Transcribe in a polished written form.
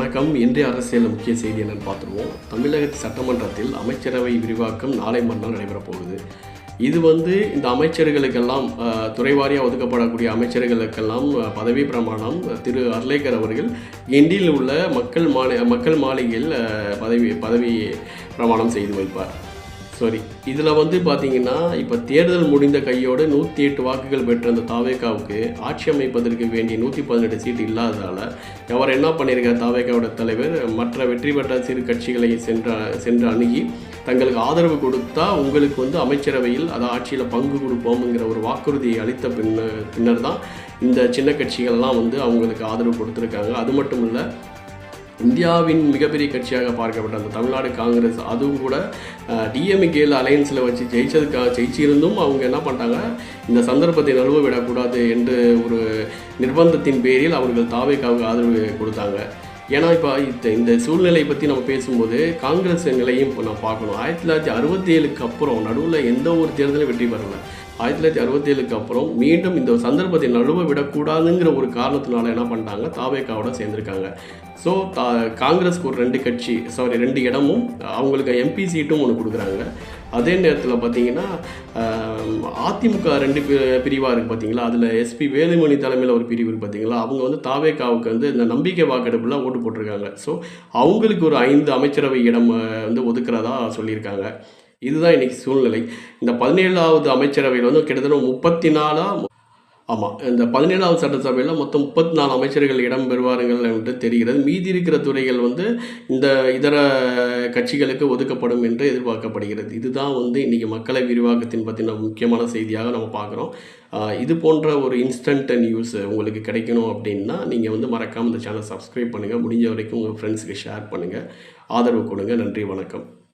வணக்கம். இன்றைய அரசியல் முக்கிய செய்தி என்னன்னு பார்த்துருவோம். தமிழக சட்டமன்றத்தில் அமைச்சரவை விரிவாக்கம் நாளை மறுநாள் நடைபெறப் போகுது. இது இந்த அமைச்சர்களுக்கெல்லாம் துறைவாரியாக ஒதுக்கப்படக்கூடிய அமைச்சர்களுக்கெல்லாம் பதவி பிரமாணம் திரு அர்லேக்கர் அவர்கள் கிண்டியில் உள்ள மக்கள் மாளிகையில் பதவி பிரமாணம் செய்து வைப்பார். இதில் பார்த்தீங்கன்னா இப்போ தேர்தல் முடிந்த கையோடு 108 வாக்குகள் பெற்ற அந்த தாவேகாவுக்கு ஆட்சி அமைப்பதற்கு வேண்டிய 118 சீட்டு இல்லாததால் அவர் என்ன பண்ணியிருக்கார், தாவேகாவோட தலைவர் மற்ற வெற்றி பெற்ற சிறு கட்சிகளை சென்று அணுகி தங்களுக்கு ஆதரவு கொடுத்தா உங்களுக்கு அமைச்சரவையில் அதை ஆட்சியில் பங்கு கொடுப்போம்ங்கிற ஒரு வாக்குறுதியை அளித்த பின்னர் தான் இந்த சின்ன கட்சிகள்லாம் அவங்களுக்கு ஆதரவு கொடுத்துருக்காங்க. அது மட்டும் இல்லை, இந்தியாவின் மிகப்பெரிய கட்சியாக பார்க்கப்பட்ட அந்த தமிழ்நாடு காங்கிரஸ் அதுவும் கூட டிஎம்கேல அலையன்ஸில் வச்சு ஜெயிச்சிருந்தும் அவங்க என்ன பண்ணிட்டாங்க, இந்த சந்தர்ப்பத்தை நழுவ விடக்கூடாது என்று ஒரு நிர்பந்தத்தின் பேரில் அவர்கள் தாவேகாவுக்கு ஆதரவு கொடுத்தாங்க. ஏன்னா இப்போ இந்த சூழ்நிலை பற்றி நம்ம பேசும்போது காங்கிரஸ் நிலையும் இப்போ நம்ம பார்க்கணும். 1967க்கு அப்புறம் நடுவில் எந்த ஒரு தேர்தலும் வெற்றி பெறலை. 1967க்கு அப்புறம் மீண்டும் இந்த சந்தர்ப்பத்தை நழுவ விடக்கூடாதுங்கிற ஒரு காரணத்தினால என்ன பண்ணிட்டாங்க, தாவேகாவோட சேர்ந்துருக்காங்க. ஸோ காங்கிரஸ்க்கு ஒரு 2 இடமும் அவங்களுக்கு எம்பி சீட்டும் ஒன்று கொடுக்குறாங்க. அதே நேரத்தில் பார்த்தீங்கன்னா அதிமுக 2 பிரிவாக இருக்குது பார்த்தீங்களா, அதில் எஸ்பி வேலுமணி தலைமையில் ஒரு பிரிவு இருக்குது பார்த்தீங்களா, அவங்க தாவேகாவுக்கு இந்த நம்பிக்கை வாக்கெடுப்பில் ஓட்டு போட்டிருக்காங்க. ஸோ அவங்களுக்கு ஒரு 5 அமைச்சரவை இடம் ஒதுக்குறதா சொல்லியிருக்காங்க. இதுதான் இன்றைக்கி சூழ்நிலை. இந்த 17வது அமைச்சரவையில் கிட்டத்தட்ட 34 இந்த 17வது சட்டசபையில் மொத்தம் 34 அமைச்சர்கள் இடம் பெறுவார்கள் என்று தெரிகிறது. மீதி இருக்கிற துறைகள் இந்த இதர கட்சிகளுக்கு ஒதுக்கப்படும் என்று எதிர்பார்க்கப்படுகிறது. இதுதான் இன்றைக்கி மக்களை விரிவாக்கத்தின் பற்றின முக்கியமான செய்தியாக நம்ம பார்க்குறோம். இது போன்ற ஒரு இன்ஸ்டன்ட் நியூஸ் உங்களுக்கு கிடைக்கணும் அப்படின்னா நீங்கள் மறக்காமல் இந்த சேனல் சப்ஸ்கிரைப் பண்ணுங்கள். முடிஞ்ச வரைக்கும் உங்கள் ஃப்ரெண்ட்ஸுக்கு ஷேர் பண்ணுங்கள், ஆதரவு கொடுங்க. நன்றி, வணக்கம்.